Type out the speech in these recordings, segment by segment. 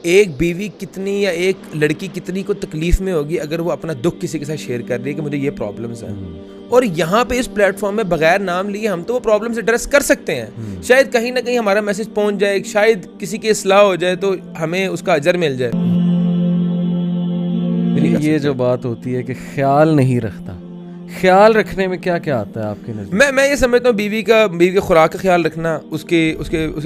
एक बीवी कितनी या एक लड़की कितनी को तकलीफ में होगी अगर वो अपना दुख किसी के साथ शेयर कर रही है कि मुझे ये प्रॉब्लम्स हैं, और यहाँ पे इस प्लेटफॉर्म में बगैर नाम लिए हम तो वो प्रॉब्लम्स एड्रेस कर सकते हैं। शायद कहीं ना कहीं हमारा मैसेज पहुंच जाए, शायद किसी की इस्लाह हो जाए तो हमें उसका अजर मिल जाए। ये जो बात होती है कि ख्याल नहीं रखता, ख्याल रखने में क्या क्या आता है आपके नज़र? मैं ये समझता हूँ बीवी के खुराक का ख्याल रखना, उसके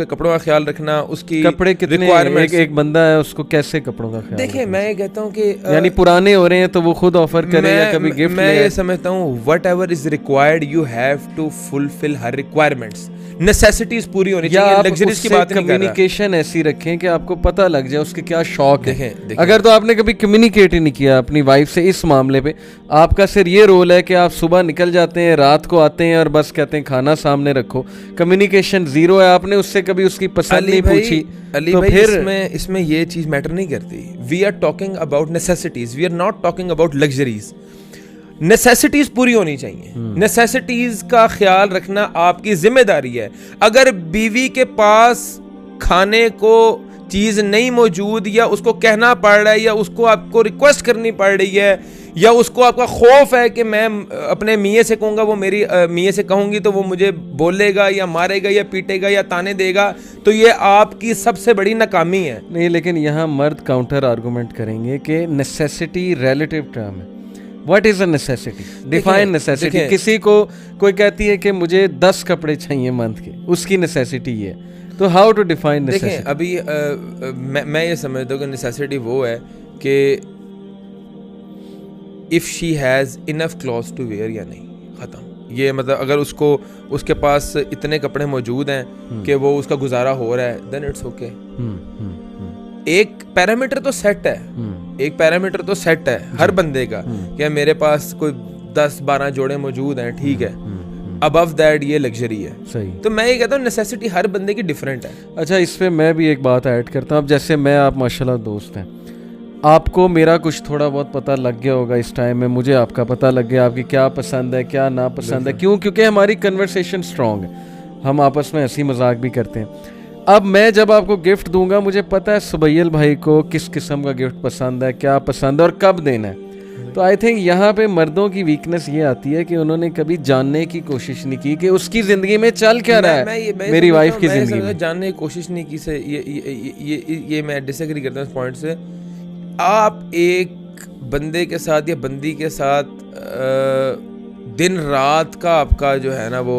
कपड़ों का ख्याल रखना, उसकी कपड़े कितने, एक बंदा है उसको कैसे कपड़ों का ख्याल? देखिए मैं ये कहता हूँ कि यानी पुराने हो रहे हैं तो वो खुद ऑफर करे या कभी गिफ्ट ले। मैं ये समझता हूँ whatever is required you have to fulfil her requirements, necessities पूरी होनी चाहिए, लग्जरीज की बात नहीं कर रहा। कम्युनिकेशन ऐसी रखें कि आपको पता लग जाए उसके क्या शौक है। अगर तो आपने कभी कम्युनिकेट ही नहीं किया अपनी वाइफ से इस मामले पे, आपका सिर्फ ये रोल है कि आप सुबह निकल जाते हैं, रात को आते हैं और बस कहते हैं खाना सामने रखो, कम्युनिकेशन जीरो है, आपने उससे कभी उसकी पसंद नहीं पूछी, तो फिर इसमें ये चीज मैटर नहीं करती। We are talking about necessities, we are not talking about luxuries. Necessities पूरी होनी चाहिए, नेसेसिटीज का ख्याल रखना आपकी जिम्मेदारी है। अगर बीवी के पास खाने को चीज नहीं मौजूद, या उसको कहना पड़ रहा है, या उसको आपको रिक्वेस्ट करनी पड़ रही है, या उसको आपका खौफ है कि मैं अपने मियाँ से कहूँगा, वो मेरी मियाँ से कहूँगी तो वो मुझे बोलेगा या मारेगा या पीटेगा या ताने देगा, तो ये आपकी सबसे बड़ी नाकामी है। नहीं, लेकिन यहाँ मर्द काउंटर आर्गूमेंट करेंगे कि नेसेसिटी रिलेटिव टर्म है। What is a necessity? Define necessity. किसी को कोई कहती है कि मुझे 10 कपड़े चाहिए मंथ के, उसकी नेसेसिटी ये, तो हाउ टू डिफाइन नेसेसिटी? देखें अभी मैं ये समझता हूँ कि नेसेसिटी वो है कि if she has enough clothes to wear या नहीं, ख़त्म। ये मतलब अगर उसके पास इतने कपड़े मौजूद हैं कि वो उसका गुजारा हो रहा है, देन इट्स ओके। एक पैरामीटर तो सेट है, एक पैरामीटर तो सेट है हर बंदे का, क्या मेरे पास कोई 10-12 जोड़े मौजूद हैं, ठीक है, अबव दैट ये लग्जरी है। सही। तो मैं ये कहता हूँ नेसेसिटी हर बंदे की डिफरेंट है। अच्छा, इस पे मैं भी एक बात ऐड करता हूँ। अब जैसे मैं, आप माशाल्लाह दोस्त हैं, आपको मेरा कुछ थोड़ा बहुत पता लग गया होगा इस टाइम में, मुझे आपका पता लग गया आपकी क्या पसंद है क्या ना पसंद है। क्यों? क्योंकि हमारी कन्वर्सेशन स्ट्रॉन्ग है, हम आपस में हंसी मजाक भी करते हैं। अब मैं जब आपको गिफ्ट दूंगा, मुझे पता है सुबैल भाई को किस किस्म का गिफ्ट पसंद है, क्या पसंद है और कब देना है। तो आई थिंक यहाँ पे मर्दों की वीकनेस ये आती है कि उन्होंने कभी जानने की कोशिश नहीं की कि उसकी ज़िंदगी में चल क्या रहा है, मेरी वाइफ की ज़िंदगी में जानने की कोशिश नहीं की से ये मैं डिसएग्री करता हूँ इस पॉइंट से। आप एक बंदे के साथ या बंदी के साथ दिन रात का आपका जो है ना वो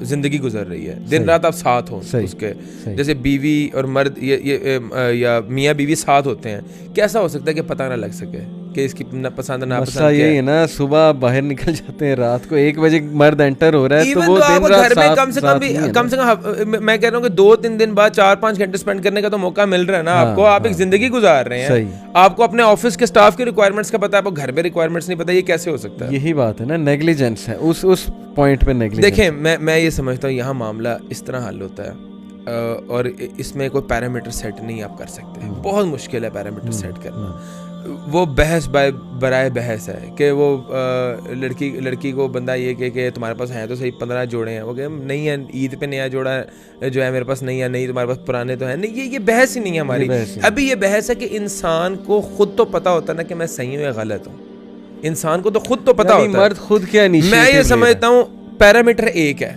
जिंदगी गुजर रही है, दिन रात आप साथ हो उसके, जैसे बीवी और मर्द या मियाँ बीवी साथ होते हैं, कैसा हो सकता है कि पता ना लग सके कि इसकी पसंद ना पसंद? यही है ना, सुबह बाहर निकल जाते हैं, रात को 1 बजे मर्द एंटर हो रहा है, तो वो दिन रात घर में कम से कम मैं कह रहा हूँ कि 2-3 दिन बाद 4-5 घंटे स्पेंड करने का तो मौका मिल रहा है ना आपको। आप एक जिंदगी गुजार रहे हैं, आपको अपने ऑफिस के स्टाफ की रिक्वायरमेंट्स का पता है, आपको घर में रिक्वायरमेंट्स नहीं पता, ये कैसे हो सकता है? यही बात है ना, नेग्लिजेंस है, उस पॉइंट पे नेग्लिजेंस। देखें मैं ये समझता हूँ यहाँ मामला इस तरह हल होता है, और इसमें कोई पैरामीटर सेट नहीं आप कर सकते, बहुत मुश्किल है पैरामीटर सेट करना। वो बहस बराए बहस है कि वो लड़की को बंदा ये कहे कि तुम्हारे पास हैं तो सही 15 जोड़े हैं, वो कहे नहीं है, ईद पे नया जोड़ा जो है मेरे पास नहीं है, नहीं तुम्हारे पास पुराने तो है नहीं। ये बहस ही नहीं है हमारी। अभी ये बहस है कि इंसान को खुद तो पता होता है ना कि मैं सही हूँ या गलत हूँ, इंसान को तो खुद तो पता होता है। मर्द खुद क्या नहीं, मैं ये समझता हूँ पैरामीटर एक है।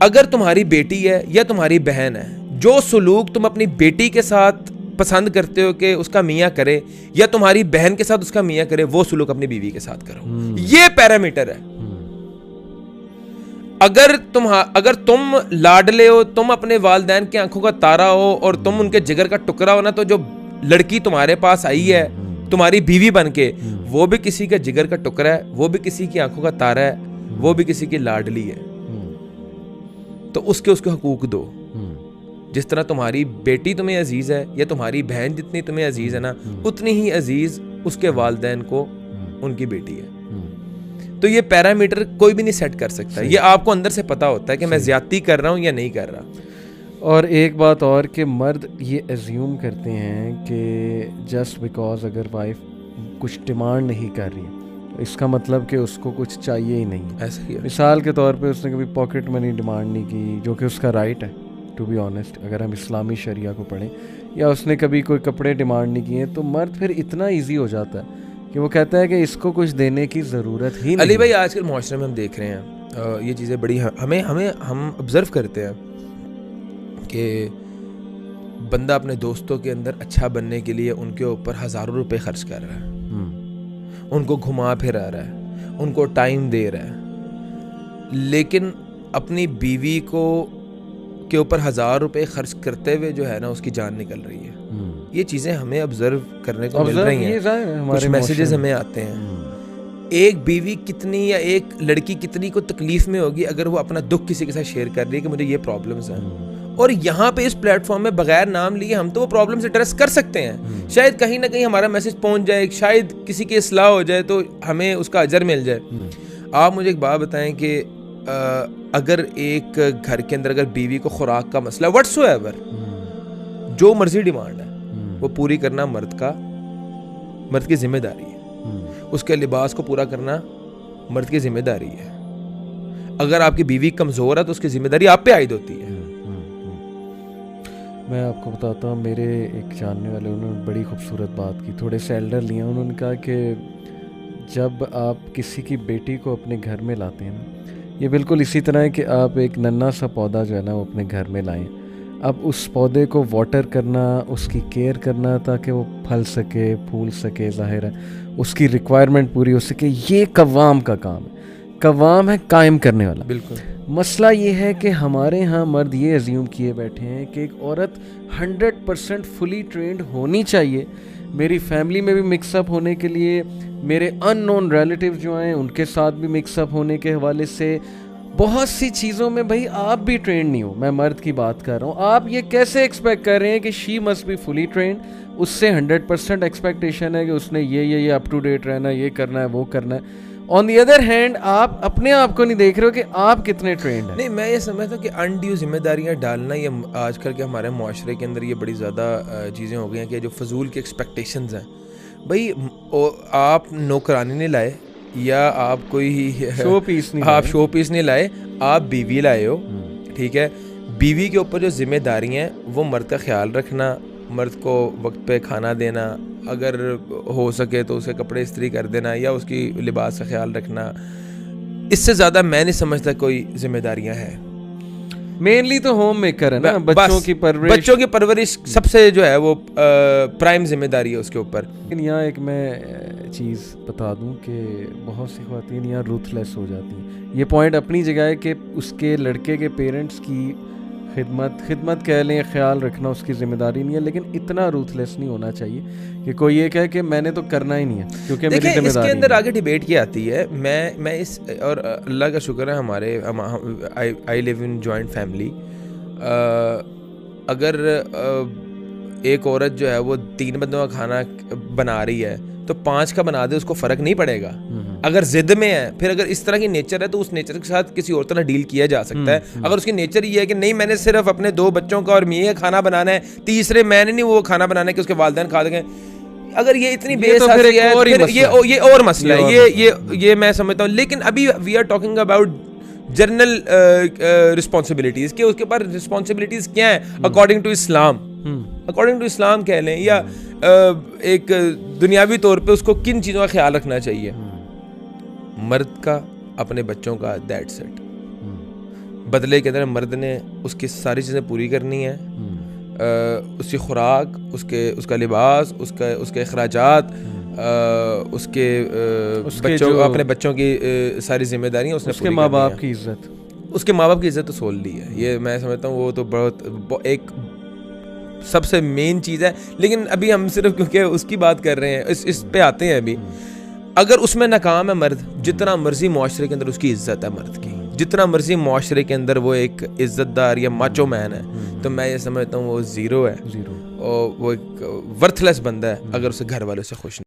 अगर तुम्हारी बेटी है या तुम्हारी बहन है, जो सलूक तुम अपनी बेटी के साथ पसंद करते हो कि उसका मियाँ करे, या तुम्हारी बहन के साथ उसका मियाँ करे, वो सलूक अपनी बीवी के साथ करो। ये पैरामीटर है। अगर तुम लाडले हो, तुम अपने वालिदैन की आंखों का तारा हो और तुम उनके जिगर का टुकड़ा हो ना, तो जो लड़की तुम्हारे पास आई है तुम्हारी बीवी बन के, वो भी किसी का जिगर का टुकड़ा है, वो भी किसी की आंखों का तारा है, वो भी किसी की लाडली है। तो उसके हकूक दो। जिस तरह तुम्हारी बेटी तुम्हें अजीज है, या तुम्हारी बहन जितनी तुम्हें अजीज है ना, उतनी ही अजीज उसके वालिदैन को उनकी बेटी है। तो ये पैरामीटर कोई भी नहीं सेट कर सकता, ये आपको अंदर से पता होता है कि मैं ज्यादती कर रहा हूँ या नहीं कर रहा। और एक बात और कि मर्द ये एज्यूम करते हैं कि जस्ट बिकॉज अगर वाइफ कुछ डिमांड नहीं कर रही तो इसका मतलब कि उसको कुछ चाहिए ही नहीं। ऐसा ही है। मिसाल के तौर पे उसने कभी पॉकेट मनी डिमांड नहीं की, जो कि उसका राइट है टू बी ऑनेस्ट, अगर हम इस्लामी शरिया को पढ़ें, या उसने कभी कोई कपड़े डिमांड नहीं किए, तो मर्द फिर इतना ईजी हो जाता है कि वो कहता है कि इसको कुछ देने की ज़रूरत ही नहीं। अली भाई आजकल माशरे में हम देख रहे हैं ये चीज़ें बड़ी हम ऑब्ज़र्व करते हैं कि बंदा अपने दोस्तों के अंदर अच्छा बनने के लिए उनके ऊपर हज़ारों रुपए खर्च कर रहा है, उनको घुमा फिरा रहा है, उनको टाइम दे रहा है, लेकिन अपनी बीवी को के ऊपर 1000 रुपए खर्च करते हुए जो है ना उसकी जान निकल रही है। ये चीज़ें हमें ऑब्जर्व करने को मिल रही हैं, कुछ मैसेजेस हमें आते हैं। एक बीवी कितनी या एक लड़की कितनी को तकलीफ में होगी अगर वो अपना दुख किसी के साथ शेयर कर रही है कि मुझे ये प्रॉब्लम्स हैं, और यहाँ पे इस प्लेटफॉर्म में बगैर नाम लिए हम तो वो प्रॉब्लम्स एड्रेस कर सकते हैं। शायद कहीं ना कहीं हमारा मैसेज पहुँच जाए, शायद किसी की इस्लाह हो जाए तो हमें उसका अजर मिल जाए। आप मुझे एक बात बताएं कि अगर एक घर के अंदर अगर बीवी को खुराक का मसला व्हाट्सोएवर जो मर्जी डिमांड है वो पूरी करना मर्द की जिम्मेदारी है, उसके लिबास को पूरा करना मर्द की जिम्मेदारी है। अगर आपकी बीवी कमज़ोर है तो उसकी जिम्मेदारी आप पे आयद होती है। मैं आपको बताता हूँ, मेरे एक जानने वाले उन्होंने बड़ी खूबसूरत बात की, थोड़े से एल्डर लिए, उन्होंने कहा कि जब आप किसी की बेटी को अपने घर में लाते हैं ना, ये बिल्कुल इसी तरह है कि आप एक नन्हा सा पौधा जो है ना वो अपने घर में लाएं। अब उस पौधे को वाटर करना, उसकी केयर करना ताकि वो फल सके, फूल सके, ज़ाहिर है उसकी रिक्वायरमेंट पूरी हो सके, ये कव्वाम का काम है। कव्वाम है कायम करने वाला। बिल्कुल। मसला ये है कि हमारे यहाँ मर्द ये अज्यूम किए बैठे हैं कि एक औरत 100% फुली ट्रेंड होनी चाहिए। मेरी फैमिली में भी मिक्सअप होने के लिए, मेरे अननोन रिलेटिव जो हैं उनके साथ भी मिक्सअप होने के हवाले से बहुत सी चीज़ों में भाई आप भी ट्रेंड नहीं हो। मैं मर्द की बात कर रहा हूँ। आप ये कैसे एक्सपेक्ट कर रहे हैं कि she must be fully trend, उससे 100% एक्सपेक्टेशन है कि उसने ये अप टू डेट रहना, ये करना है, वो करना है। ऑन दी अदर हैंड आप अपने आप को नहीं देख रहे हो कि आप कितने ट्रेंड हैं। नहीं, मैं ये समझता हूँ कि अनड्यू जिम्मेदारियाँ डालना ये आजकल के हमारे माशरे के अंदर ये बड़ी ज़्यादा चीज़ें हो गई हैं कि जो फजूल की एक्सपेक्टेशंस हैं। भाई आप नौकरानी नहीं लाए या आप कोई शो पीस नहीं लाए, आप बीवी लाए हो, ठीक है। बीवी के ऊपर जो जिम्मेदारियाँ हैं वो मर्द का ख्याल रखना, मर्द को वक्त पे खाना देना, अगर हो सके तो उसे कपड़े इस्त्री कर देना या उसकी लिबास का ख्याल रखना, इससे ज़्यादा मैं नहीं समझता कोई जिम्मेदारियाँ हैं। मेनली तो होम मेकर है ना, बच्चों की परवरिश सबसे जो है वो प्राइम जिम्मेदारी है उसके ऊपर। लेकिन यहाँ एक मैं चीज़ बता दूँ कि बहुत सी ख़वातीन यहाँ रूथलेस हो जाती हैं। ये पॉइंट अपनी जगह है कि उसके लड़के के पेरेंट्स की खिदमत कह लें, ख्याल रखना उसकी ज़िम्मेदारी नहीं है, लेकिन इतना रूथलेस नहीं होना चाहिए कि कोई ये कहे कि मैंने तो करना ही नहीं है क्योंकि मेरी जिम्मेदारी। इसके अंदर आगे डिबेट की आती है। मैं इस, और अल्लाह का शुक्र है हमारे I live in joint family. अगर एक औरत जो है वो 3 बंदों का खाना बना रही है तो 5 का बना दे, उसको फ़र्क नहीं पड़ेगा। अगर जिद में है, फिर अगर इस तरह की नेचर है तो उस नेचर के साथ किसी और तरह डील किया जा सकता है। अगर उसकी नेचर ये है कि नहीं, मैंने सिर्फ अपने 2 बच्चों का और मैं खाना बनाना है, तीसरे मैंने नहीं वो खाना बनाना है कि उसके वालिदैन खा देंगे, अगर ये इतनी बेहसासी है फिर ये और मसला है। ये मैं समझता हूँ। लेकिन अभी we are talking about general responsibilities कि उसके पास रिस्पॉन्सिबिलिटीज क्या है अकॉर्डिंग टू इस्लाम कह लें, या एक दुनियावी तौर पे उसको किन चीज़ों का ख्याल रखना चाहिए। मर्द का अपने बच्चों का दैट्स इट। बदले के अंदर मर्द ने उसकी सारी चीज़ें पूरी करनी है, उसकी खुराक, उसका लिबास, उसके अखराजात, अपने बच्चों की सारी जिम्मेदारियाँ उसने, उसके माँ बाप की इज्जत तो सोल ली है। ये मैं समझता हूँ वो तो बहुत एक सबसे मेन चीज़ है। लेकिन अभी हम सिर्फ क्योंकि उसकी बात कर रहे हैं, इस पे आते हैं अभी। अगर उसमें नाकाम है मर्द, जितना मर्जी मुआशरे के अंदर उसकी इज्जत है मर्द की, जितना मर्जी मुआशरे के अंदर वो एक इज्जतदार या माचो मैन है, तो मैं ये समझता हूँ वो ज़ीरो है और वो एक वर्थलेस बंदा है अगर उसे घर वालों से खुश